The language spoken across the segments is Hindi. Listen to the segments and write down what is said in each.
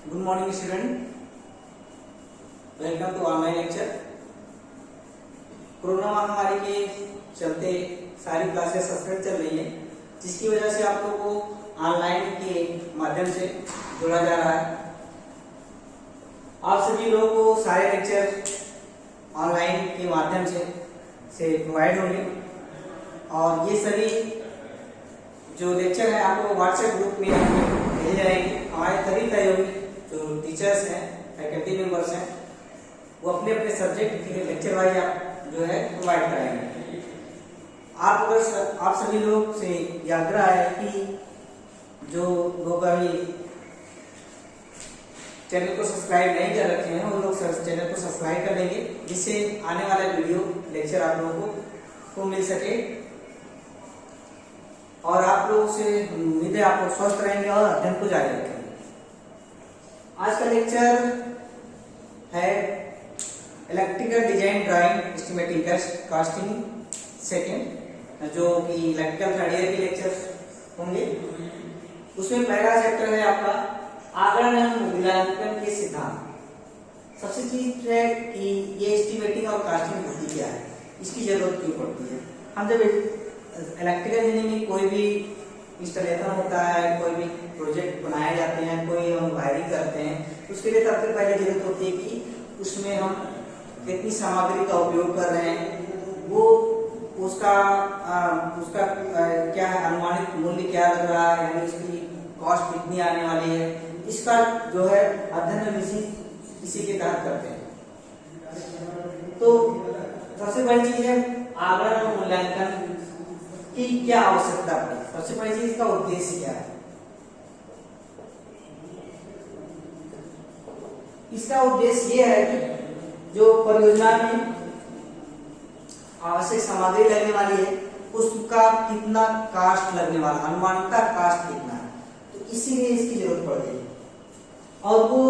Good morning student, welcome to online lecture. Corona महामारी के चलते सारी क्लासेस सस्पेंड चल रही है, जिसकी वजह से आप लोगों को ऑनलाइन के माध्यम से जोड़ा जा रहा है। आप सभी लोगों को सारे लेक्चर ऑनलाइन के माध्यम से प्रोवाइड होंगे और ये सभी जो लेक्चर है आपको व्हाट्सएप ग्रुप में भेजे जाएंगे। हमारे सभी सहयोगी जो टीचर्स हैं, फैकल्टी मेंबर्स हैं, वो अपने अपने सब्जेक्ट के लेक्चर वाइज आप जो है प्रोवाइड कराएंगे। आप सभी लोग से आग्रह है कि जो लोग अभी चैनल को सब्सक्राइब नहीं कर रखे हैं, वो लोग चैनल को सब्सक्राइब कर लेंगे, जिससे आने वाला वीडियो लेक्चर आप लोगों को मिल सके और आप लोगों से उम्मीद है आप लोग स्वस्थ रहेंगे और अध्ययन को जारी रखेंगे। आज का लेक्चर है electrical design drawing estimating casting second, जो कि इलेक्ट्रिकल थर्ड ईयर के लेक्चर होंगे। उसमें पहला चैप्टर है आपका आगरण एवं मूल्यांकन के सिद्धांत। सबसे चीज है कि ये एस्टिमेटिंग और कास्टिंग होती क्या है, इसकी जरूरत क्यों पड़ती है। हम जब इलेक्ट्रिकल इंजीनियरिंग में कोई भी इंस्टॉलेशन होता है, कोई भी प्रोजेक्ट बनाए जाते हैं, कोई हम वायरिंग करते हैं, उसके लिए सबसे पहले जरूरत होती है कि उसमें हम कितनी सामग्री का उपयोग कर रहे हैं, वो उसका क्या है, अनुमानित मूल्य क्या लग रहा है, यानी इसकी कॉस्ट कितनी आने वाली है, इसका जो है अध्ययन हम इसी के तहत करते हैं। तो सबसे बड़ी चीज है आगरण और मूल्यांकन की क्या आवश्यकता पड़ी। सबसे पहली चीज इसका उद्देश्य क्या है। इसका उद्देश्य यह है कि जो परियोजना में आवश्यक सामग्री लगने वाली है उसका कितना कास्ट लगने वाला, अनुमानित कास्ट कितना है, तो इसीलिए इसकी जरूरत पड़ गई और वो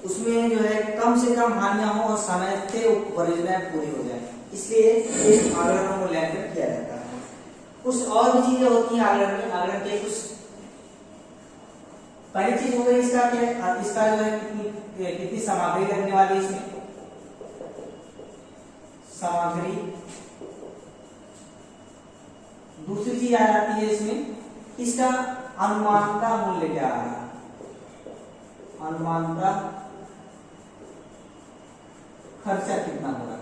उसमें जो है कम से कम हानियां हो और समय से परियोजना पूरी हो जाए, इसलिए इस आगरण का मूल्यांकन किया जाता है। कुछ और भी चीजें होती हैं आगरण के कुछ। पहली चीज हो गई इसका क्या, इसका जो है कितनी सामग्री लगने वाली है, इसमें सामग्री। दूसरी चीज आ जाती है इसमें इसका अनुमानित मूल्य क्या आ रहा है, अनुमानित खर्चा कितना हो रहा है,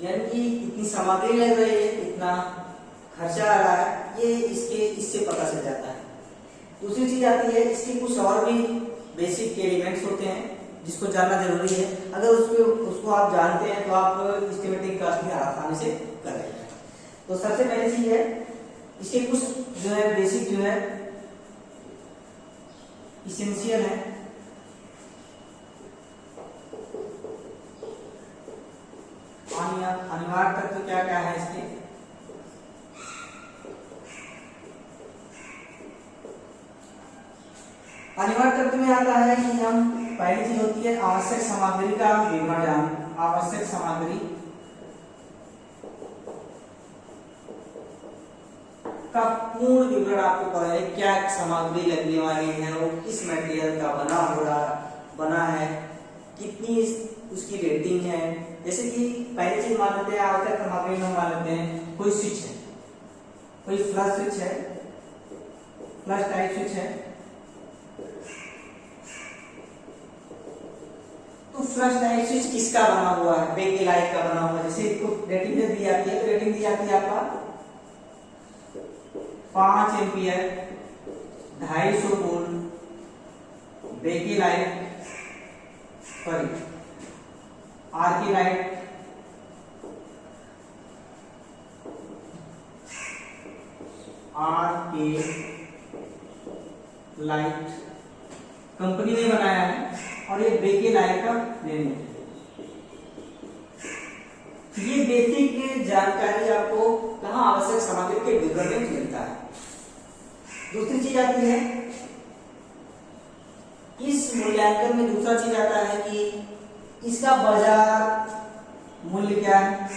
यानी कि कितनी सामग्री लग रही है, कितना खर्चा आ रहा है, ये इससे पता चल जाता है। दूसरी चीज आती है इसके कुछ और भी बेसिक एलिमेंट्स होते हैं जिसको जानना जरूरी है। अगर उसको आप जानते हैं तो आप एस्टिमेटिंग कास्टिंग आसानी से कर लेंगे। तो सबसे पहली चीज है इसके कुछ जो है बेसिक जो है इसेंशियल है। अनिवार्य तत्व क्या क्या है इसके, अनिवार्य तत्व में आता है कि हम पहली चीज होती है आवश्यक सामग्री का विवरण जान। आवश्यक सामग्री का पूर्ण विवरण आपको पता है, क्या सामग्री लगने वाली है, वो किस मटेरियल का बना है, कितनी उसकी रेटिंग है। जैसे कि पहली चीज मान लेते हैं आवश्यक सामग्री में मान लेते हैं कोई स्विच है, कोई फ्लश स्विच है, फ्लश टाइप स्विच है, तो फ्लश टाइप स्विच किसका बना हुआ है, बेकेलाइट का बना हुआ है। जैसे इसको रेटिंग दी जाती है, तो रेटिंग दी जाती है आपका 5 ampere 250 volt bakelite sorry RK light company ने बनाया है और ये बेके लाइट का नेम है। ये बेसिक जानकारी आपको कहाँ आवश्यक सामग्री के विवरण में मिलता है। दूसरी चीज आती है इस मूल्यांकन में, दूसरा चीज आता है कि इसका बाजार मूल्य क्या है,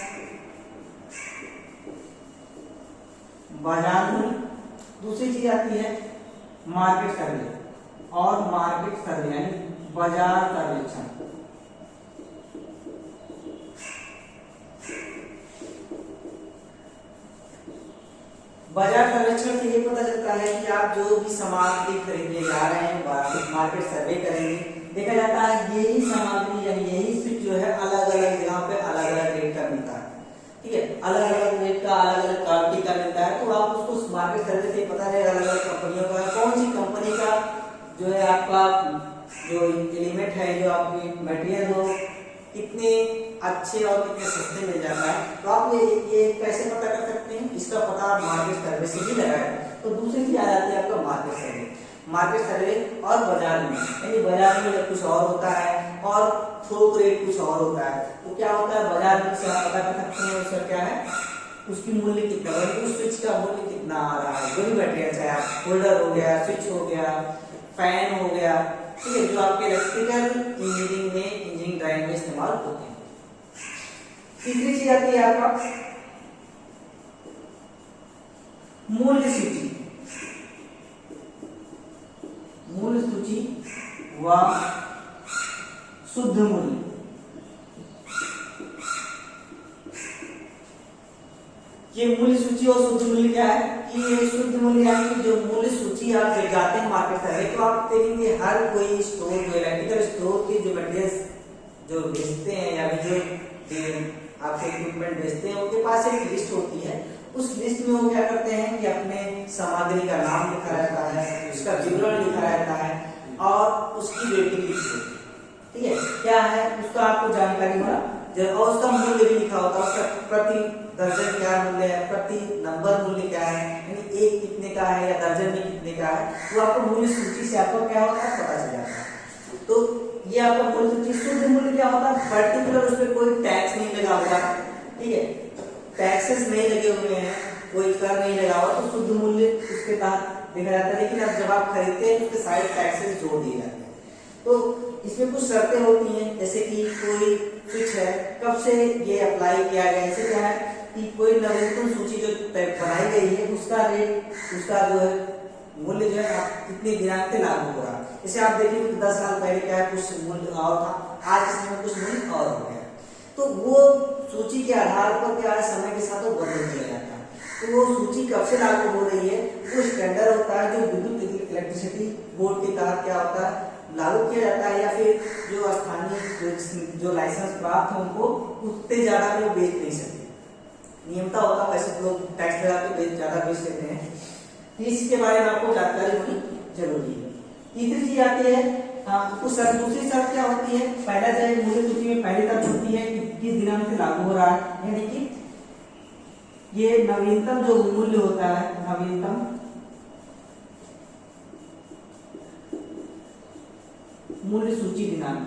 बाजार मूल्य दूसरी चीज आती है मार्केट सर्वे और मार्केट सर्वे यानी बाजार सर्वेक्षण। बाजार सर्वेक्षण से ये पता चलता है कि आप जो भी सामग्री खरीदने जा रहे हैं मार्केट सर्वे करेंगे, देखा जाता है यही सामग्री यानी यही स्विच जो है अलग अलग जगह पे अलग अलग रेट का मिलता है, ठीक है, अलग अलग रेट का अलग अलग क्वालिटी का मिलता है। तो आप उसको मार्केट सर्वे से पता चलेगा अलग अलग कंपनियों का कौन सी कंपनी का जो है आपका जो एलिमेंट है, जो आपकी मटेरियल हो कितने अच्छे और कितने सस्ते मिल जाता है। तो आप ये कैसे पता कर सकते हैं, इसका पता आप मार्केट सर्वे से ही लगाएं। तो दूसरी चीज आ जाती है आपका मार्केट सर्वे। मार्केट सर्वे और बाजार में यानी बाजार में कुछ और होता है और थोक रेट कुछ और होता है। तो क्या होता है, बाजार में से आप पता कर सकते हैं उसका क्या है, उसकी मूल्य कितना है, उस स्विच का मूल्य कितना आ रहा है। जो भी मटेरियल चाहे आप होल्डर हो गया, स्विच हो गया, फैन हो गया, ठीक है, जो आपके इलेक्ट्रिकल इंजीनियरिंग में इंजीनियरिंग ड्राइंग में इस्तेमाल होते हैं। तीसरी चीज आती है आपका मूल्य सूची। मूल्य सूची व शुद्ध मूल्य। ये मूल्य सूची और शुद्ध मूल्य क्या है कि ये शुद्ध मूल्य यानी जो मूल्य सूची आप जब जाते हैं मार्केट सर्वे तो आप देखेंगे हर कोई स्टोर जो इलेक्ट्रिकल स्टोर के जो मटेरियल जो बेचते हैं या जो आपके इक्विपमेंट बेचते हैं उनके पास एक लिस्ट होती है। उस लिस्ट में वो क्या करते हैं कि अपने सामग्री का नाम लिखा रहता है, उसका विवरण लिखा रहता है और उसकी रेटिंग लिखी होती है, ठीक है, क्या है उसका आपको जानकारी मिला और उसका मूल्य भी लिखा होता है, उसका प्रति दर्जन क्या मूल्य है, प्रति नंबर मूल्य क्या है, यानी एक कितने का है या दर्जन में कितने का है, वो आपको मूल्य सूची से आपको क्या होता है पता चल जाता है। तो ये आपका मूल्य सूची। शुद्ध मूल्य क्या होता है, पर्टिकुलर उस पर कोई टैक्स नहीं लगा हुआ, ठीक है, टैक्सेस नहीं लगे हुए हैं, कोई कर नहीं लगा हुआ, तो शुद्ध मूल्य उसके तहत देखा जाता है। लेकिन अब जब आप खरीदते हैं उसके सारे टैक्सेस जोड़ दिए जाते हैं। तो इसमें कुछ शर्तें होती हैं, जैसे कि कोई स्विच है कब से ये अप्लाई किया गया, इससे क्या है कि कोई नवीनतम सूची जो बनाई गई है उसका रेट, उसका जो है मूल्य जो है कितने दिनांक से लागू हो रहा है। जैसे आप देखिए 10 साल पहले क्या है कुछ मूल्य और था, आज के समय में कुछ मूल्य और हो गया। तो वो सूची के आधार पर क्या है समय के साथ वो बदल दिया जाता है। तो वो सूची कब से लागू हो रही है, वो स्टैंडर्ड होता है जो विद्युत इलेक्ट्रिसिटी बोर्ड के तहत क्या होता है लागू किया जाता है, या फिर जो स्थानीय जो लाइसेंस प्राप्त है उनको उतने ज्यादा वो बेच नहीं सकते, नियमता होता है, वैसे लोग टैक्स लगा के ज्यादा बेच लेते हैं। इसके बारे में आपको जानकारी होनी जरूरी है। तीसरी चीज आती है दूसरी शर्त क्या होती है, पहला जो मूल्य सूची में पहली शर्त होती है कि किस दिनांक से लागू हो रहा है, यानी कि ये नवीनतम जो मूल्य होता है, नवीनतम मूल्य सूची दिनांक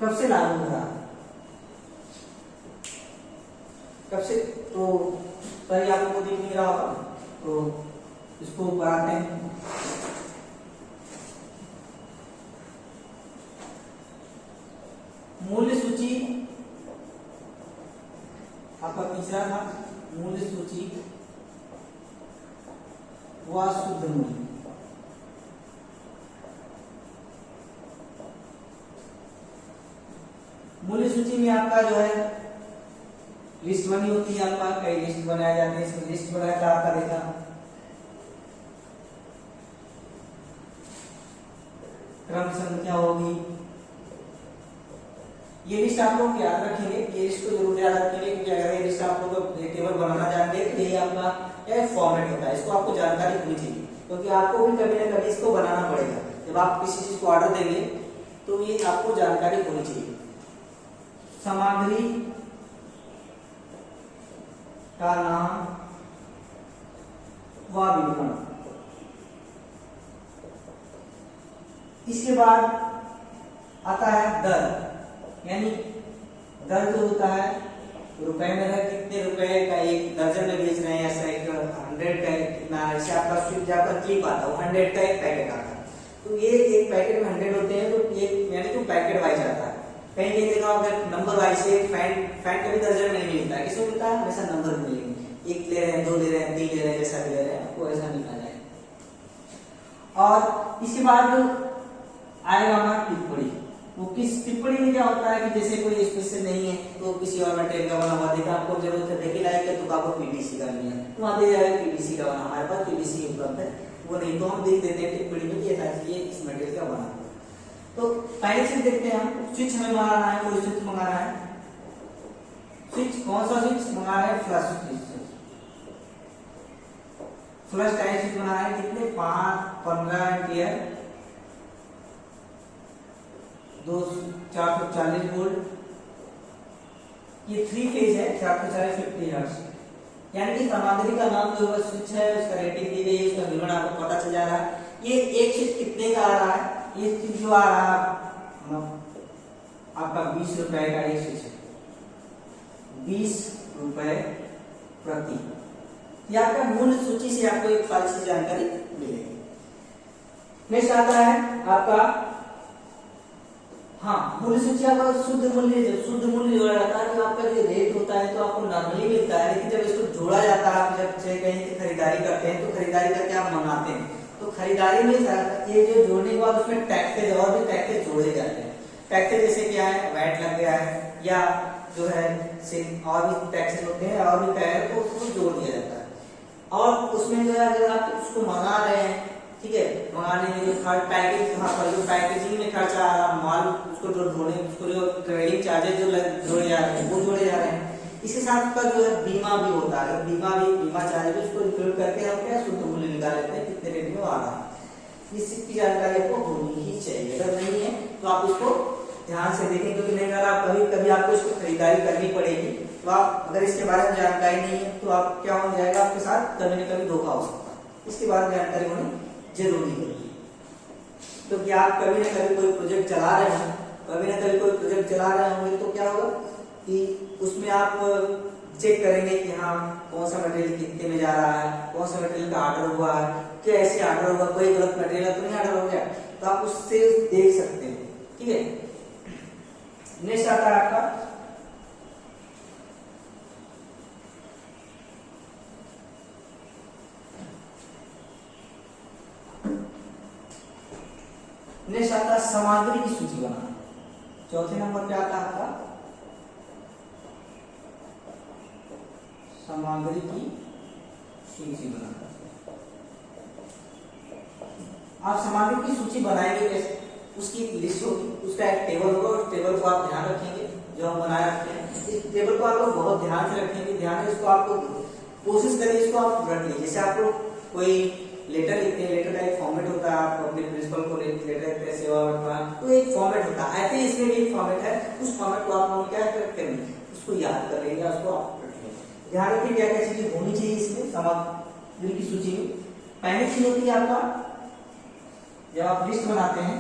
कब से लागू हो रहा है, कब से, तो सही आपको दिख नहीं रहा होगा तो इसको बनाते हैं। मूल्य सूची आपका तीसरा था, मूल्य सूची व शुद्ध मूल्य। मूल्य सूची में आपका जो है लिस्ट बनी होती है, आपका कई लिस्ट बनाए जाते हैं, इसमें लिस्ट बनाया था आपका देखा क्रम संख्या होगी। ये लिस्ट आप लोग याद रखेंगे, ये लिस्ट को जरूर याद रखेंगे क्योंकि अगर ये लिस्ट आप लोग टेबल बनाना जानते हैं तो ये आपका एक फॉर्मेट होता है, इसको आपको जानकारी होनी चाहिए क्योंकि आपको भी कभी ना कभी इसको बनाना पड़ेगा। जब आप किसी चीज को ऑर्डर देंगे तो ये आपको जानकारी होनी चाहिए। सामग्री का नाम व विवरण। इसके बाद आता है दर, यानी दर जो होता है रुपए में है, कितने रुपए का एक दर्जन में बेच रहे हैं, ऐसा एक 100 का कितना, ऐसे आपका स्विच आपका क्लिप आता है, 100 का एक पैकेट आता है। तो ये एक पैकेट में 100 होते हैं, तो एक यानी कि पैकेट वाइज आता है। कहीं कहीं देखा अगर नंबर वाइज से फैन का भी दर्जन में नहीं मिलता है, किसको मिलता है हमेशा नंबर में मिलेंगे। इसके बाद आएगा हमारा टिप्पणी। वो किस टिप्पणी में क्या होता है कि जैसे कोई स्पेशल नहीं है तो किसी और मटेरियल का बना हुआ देखा, आपको जरूरत है देखी लाइक तो आपको पीवीसी का नहीं है तो वहां दे जाएगा पीवीसी का बना, हमारे पास पीवीसी उपलब्ध है, वो नहीं तो हम देख देते हैं टिप्पणी में कि ये इस मटेरियल का बना हुआ। तो पहले चीज देखते हैं हम, स्विच हमें मंगाना है, कोई स्विच मंगाना है। स्विच कौन सा स्विच मंगाना है? Flush switch. Flush type switch बनाना है, कितने 15 एम्पियर 440 वोल्ट, ये 3 फेज है, 440 50 हर्ट्ज। यानी कि सामग्री का नाम जो स्विच है उसका रेटिंग दी गई है, उसका विवरण आपको पता चल जा रहा है। ये एक स्विच कितने का आ रहा है? ये स्विच जो आ रहा है आपका 20 रुपए का एक स्विच है, 20 रुपए प्रति। यह आपका मूल सूची से आपको एक फालसी जानकारी मिलेगी। नेक्स्ट आता है आपका मूल्य सूची का शुद्ध मूल्य जोड़ा जाता है। जो आपका जो रेट होता है तो आपको नॉर्मली मिलता है, लेकिन जब इसको जोड़ा जाता है, आप जब से कहीं की खरीदारी करते हैं तो खरीदारी करके आप मंगाते हैं तो खरीदारी में ये जो जोड़ने के बाद उसमें टैक्सेज और भी टैक्सेज जोड़े जाते हैं। टैक्सेज जैसे क्या है, वैट लग गया है या जो है और भी टैक्सेज होते हैं और भी टैक्स तो उसको जोड़ दिया जाता है। और उसमें जो है अगर आप उसको मंगा रहे हैं, ठीक है, मंगाने में जो पैकेजिंग में खर्चा आ रहा, माल उसको जो ढोने, उसको जो ट्रेडिंग चार्जेस जो जोड़े जा रहे हैं वो जोड़े जा रहे हैं। इसके साथ का जो है बीमा भी होता है, बीमा चार्ज भी उसको इंक्लूड करके हम क्या शुद्ध मूल्य निकाल लेते हैं कितने रेट में आ रहा है। इसकी जानकारी आपको होनी ही चाहिए, अगर नहीं है तो आप उसको ध्यान से देखें, क्योंकि नहीं अगर आप कभी आपको इसको खरीदारी करनी पड़ेगी तो आप अगर इसके बारे में जानकारी नहीं है तो आप क्या हो जाएगा, आपके साथ कभी न कभी धोखा हो सकता है। इसके बारे में जानकारी होनी जरूरी है, क्योंकि आप कभी न कभी कोई प्रोजेक्ट चला रहे हैं, तो क्या होगा कि उसमें आप चेक करेंगे कि हाँ कौन सा मटेरियल कितने में जा रहा है, कौन सा मटेरियल का ऑर्डर हुआ है, क्या ऐसे ऑर्डर हुआ, कोई गलत मटेरियल तो नहीं ऑर्डर हो गया, तो आप उससे देख सकते हैं। ठीक है, नेक्स्ट आता है आपका सामग्री की सूची बनाना। चौथे नंबर पे आता है आपका सामग्री की सूची बनाना। आप सामग्री की सूची बनाएंगे कैसे? उसकी लिस्ट होगी, उसका एक टेबल होगा, उस टेबल को आप ध्यान रखेंगे जो हम बनाए रखते हैं। इस टेबल को आप लोग बहुत ध्यान से रखेंगे, ध्यान से इसको आपको कोशिश करिए इसको आप रख लीजिए। जैसे आप लोग कोई लेटर लिखते हैं, लेटर का एक फॉर्मेट होता है, आप अपने प्रिंसिपल को लेटर लिखते हैं सेवा तो एक फॉर्मेट होता है, ऐसे इसमें भी एक फॉर्मेट है। उस फॉर्मेट को आप लोग क्या करेंगे, उसको याद कर लेंगे, उसको आप रख लेंगे। ध्यान रखिए क्या क्या चीजें होनी चाहिए इसमें सामग्री की सूची में। पहली चीज होती है आपका, जब आप लिस्ट बनाते हैं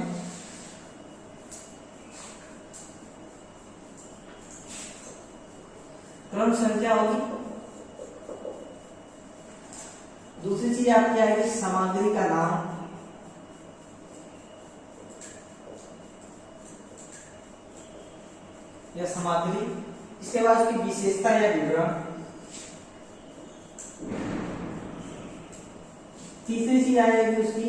क्रम संख्या होगी। दूसरी चीज आपकी आएगी सामग्री का नाम, या सामग्री, इसके बाद उसकी विशेषता या विवरण। तीसरी चीज आएगी उसकी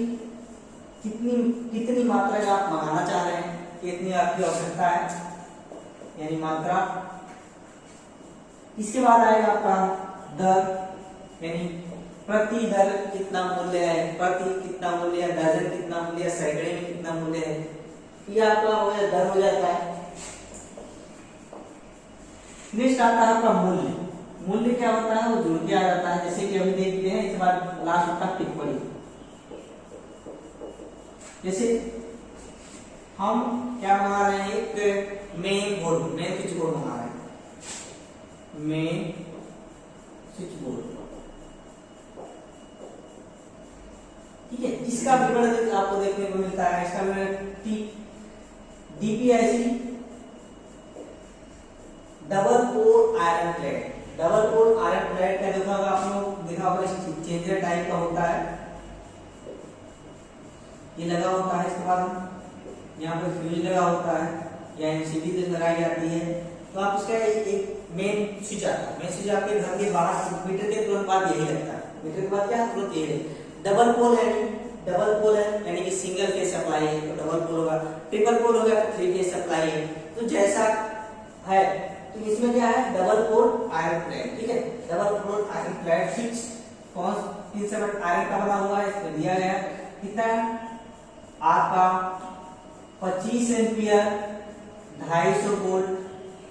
कितनी मात्रा का आप मंगाना चाह रहे हैं, कितनी आपकी आवश्यकता है यानी मात्रा। इसके बाद आएगा आपका दर, यानी प्रति दर कितना मूल्य है, प्रति कितना मूल्य है, दर्जन कितना मूल्य है, सैकड़े में कितना मूल्य है, ये आपका हो गया दर हो जाता है। नेक्स्ट आता है आपका मूल्य। मूल्य क्या होता है, वो जुड़ के आ जाता है, जैसे कि अभी देखते हैं। इसके बाद लास्ट होता है टिप्पणी। जैसे हम क्या मंगा रहे हैं, एक मेन स्विच बोर्ड मंगा रहे हैं, मेन स्विच बोर्ड, ठीक है। इसका विवरण आपको देखने को मिलता है। इसका विवरण डीपीआईसी डबल पोर आयरन प्लेट, डबल पोर आयरन प्लेट का देखा होगा आप लोग, देखा होगा चेंजर टाइप का होता है, ये लगा होता है। इसके बाद यहाँ पे फ्यूज लगा होता है या एमसीबी लगाई जाती है। तो आप इसका एक मेन स्विच आता है, मेन स्विच आपके घर के बाहर मीटर के तुरंत बाद यही लगता है, मीटर के बाद क्या तुरंत यही डबल पोल है, डबल पोल है यानी कि सिंगल फेज सप्लाई है तो डबल पोल होगा, ट्रिपल पोल होगा तो 3 फेज सप्लाई है। तो जैसा है तो इसमें क्या है डबल पोल आयरन प्लेट, ठीक है, double pole iron plate switch 3 iron का बना हुआ है, इसमें दिया गया कितना आपका 25 एम्पियर 250 वोल्ट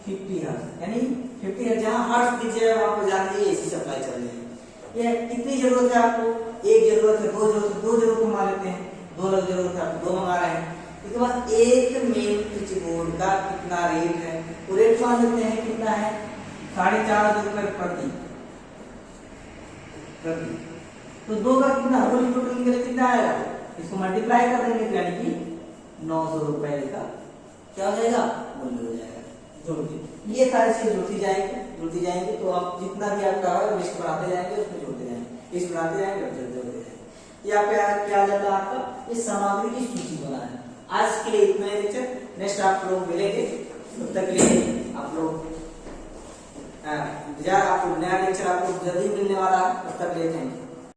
50 हर्ट्ज, यानी 50 हर्ट्ज जहां हर्ट्ज दीजिएगा आपको जान लीजिए एसी सप्लाई चल रही है। ये कितनी जरूरत है आपको, एक जरूरत है, दो जरूरत मंगा लेते हैं, 2 लग जरूरत है आपको 2 मंगा रहे हैं। इसके बाद एक मेन स्विच बोर्ड का कितना रेट है, वो रेट मान लेते हैं कितना है 4.5 रुपए प्रति, तो 2 का कितना होल टोटल के लिए कितना आएगा, इसको मल्टीप्लाई कर देंगे यानी कि 900 रुपए का क्या हो जाएगा मूल्य हो जाएगा। जोड़ के ये सारी चीज जुड़ती जाएंगे तो आप जितना भी आपका है लिस्ट बनाते जाएंगे, उसमें जोड़ते जाएंगे, लिस्ट बनाते जाएंगे और जोड़ते जाएंगे। ये आपका क्या आ जाता है आपका इस सामग्री की सूची बना है। आज के लिए इतना ही लेक्चर, नेक्स्ट आप लोग मिलेंगे, तब तक के लिए आप लोग आपको नया लेक्चर आपको जल्दी मिलने वाला है, तब तक के लिए थैंक यू।